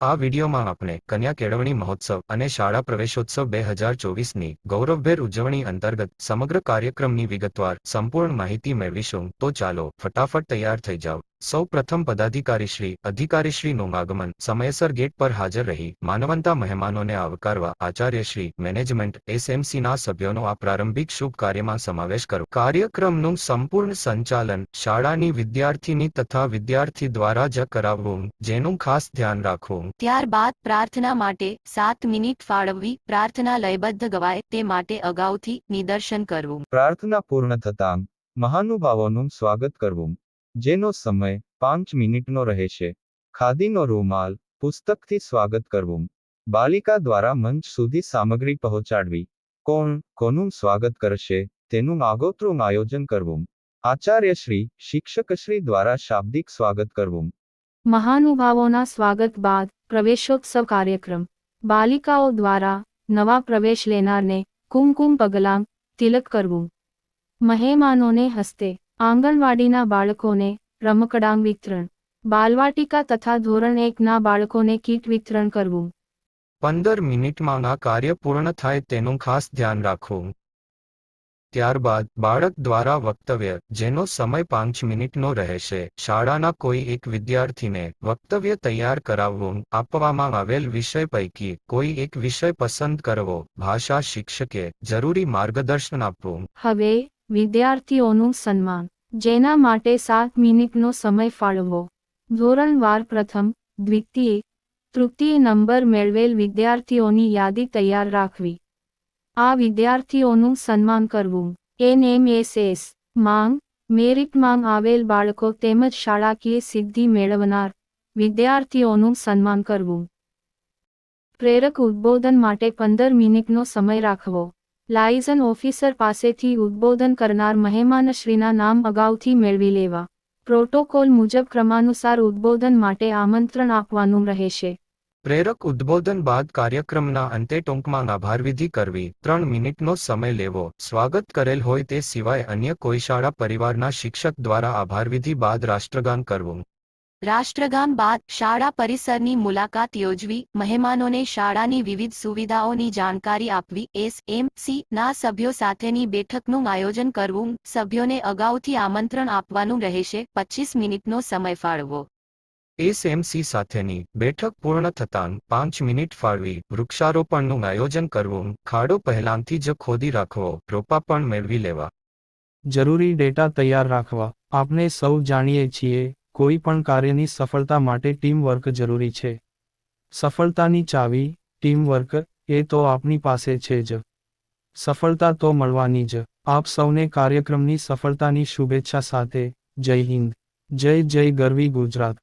આ વિડીયોમાં આપણે કન્યા કેળવણી મહોત્સવ અને શાળા પ્રવેશોત્સવ 2024ની ગૌરવભેર ઉજવણી અંતર્ગત સમગ્ર કાર્યક્રમની વિગતવાર સંપૂર્ણ માહિતી મેળવીશું. તો ચાલો ફટાફટ તૈયાર થઈ જાવ. સૌ પ્રથમ અધિકારીશ્રીનું આગમન. સમયસર ગેટ પર હાજર રહી માનવંતા મહેમાનોને આવકારવા આચાર્યશ્રી, મેનેજમેન્ટ, એસએમસીના સભ્યોનો આ પ્રારંભિક શુભ કાર્યમાં સમાવેશ કરો. કાર્યક્રમનું સંપૂર્ણ સંચાલન શાળાની વિદ્યાર્થીની તથા વિદ્યાર્થી દ્વારા જ કરાવવું, જેનું ખાસ ધ્યાન રાખવું. ત્યારબાદ પ્રાર્થના માટે 7 મિનિટ ફાળવવી. પ્રાર્થના લયબદ્ધ ગવાય તે માટે અગાઉથી નિદર્શન કરવું. પ્રાર્થના પૂર્ણ થતાં મહાનુભાવોનું સ્વાગત કરવું, જેનો સમય 5 મિનિટનો રહેશે. ખાદીનો રૂમાલ, પુસ્તકથી સ્વાગત કરવું. બાલિકા દ્વારા મંચ સુધી સામગ્રી પહોંચાડવી. કોનું સ્વાગત કરશે તેનું આગોતરું આયોજન કરવું. આચાર્યશ્રી, શિક્ષકશ્રી દ્વારા શાબ્દિક સ્વાગત કરવું. મહાનુભાવોના સ્વાગત બાદ પ્રવેશોત્સવ કાર્યક્રમ. બાલિકાઓ દ્વારા નવા પ્રવેશ લેનારને કુમકુમ પગલાં તિલક કરવું. મહેમાનોને હસ્તે આંગણવાડીના બાળકોને રમકડાં વિતરણ. બાલવાટિકા તથા ધોરણ 1ના બાળકોને કીટ વિતરણ કરવું. 15 મિનિટમાં આ કાર્ય પૂર્ણ થાય તેનું ખાસ ધ્યાન રાખવું. ત્યારબાદ બાળક દ્વારા વક્તવ્ય, જેનો સમય 5 મિનિટનો રહેશે. શાળાના કોઈ એક વિદ્યાર્થીને વક્તવ્ય તૈયાર કરાવવું. આપવામાં આવેલ વિષય પૈકી કોઈ એક વિષય પસંદ કરવો. ભાષા શિક્ષકે જરૂરી માર્ગદર્શન આપવું. હવે વિદ્યાર્થીઓનું સન્માન, જેના માટે 7 મિનિટનો સમય ફાળવવો. ધોરણવાર પ્રથમ, દ્વિતીય, તૃતીય નંબર મેળવેલ વિદ્યાર્થીઓની યાદી તૈયાર રાખવી. આ વિદ્યાર્થીઓનું સન્માન કરવું. NMSS માંગ, મેરિટમાં આવેલ બાળકો તેમજ શાળાકીય સિદ્ધિ મેળવનાર વિદ્યાર્થીઓનું સન્માન કરવું. પ્રેરક ઉદ્બોધન માટે 15 મિનિટનો સમય રાખવો. લાયઝન ઓફિસર પાસેથી ઉદ્બોધન કરનાર મહેમાનશ્રીના નામ અગાઉથી મેળવી લેવા. પ્રોટોકોલ મુજબ ક્રમાનુસાર ઉદ્બોધન માટે આમંત્રણ આપવાનું રહેશે. પ્રેરક ઉદ્બોધન બાદ કાર્યક્રમના અંતે ટૂંકમાં આભારવિધિ કરવી. 3 મિનિટનો સમય લેવો. સ્વાગત કરેલ હોય તે સિવાય અન્ય કોઈ શાળા પરિવારના શિક્ષક દ્વારા આભારવિધિ બાદ રાષ્ટ્રગાન કરવું. રાષ્ટ્રગાન બાદ શાળા પરિસરની મુલાકાત યોજવી. મહેમાનોને શાળાની વિવિધ સુવિધાઓની જાણકારી આપવી. SMC ના સભ્યો સાથેની બેઠકનું આયોજન કરવું. સભ્યોને અગાઉથી આમંત્રણ આપવાનું રહેશે. 25 મિનિટનો સમય ફાળવવો. SMC સાથેની બેઠક પૂર્ણ થતાં 5 મિનિટ ફાળવી વૃક્ષારોપણનું આયોજન કરવું. ખાડો પહેલાંથી જ ખોદી રાખવો. રોપા પણ મેળવી લેવા. જરૂરી ડેટા તૈયાર રાખવા. આપણે સૌ જાણીએ છીએ, કોઈ પણ કાર્યની સફળતા માટે ટીમ વર્ક જરૂરી છે. સફળતાની ચાવી ટીમવર્ક, એ તો આપની પાસે છે જ. સફળતા તો મળવાની જ. આપ સૌને કાર્યક્રમની સફળતાની શુભેચ્છા સાથે જય હિન્દ, જય ગરવી ગુજરાત.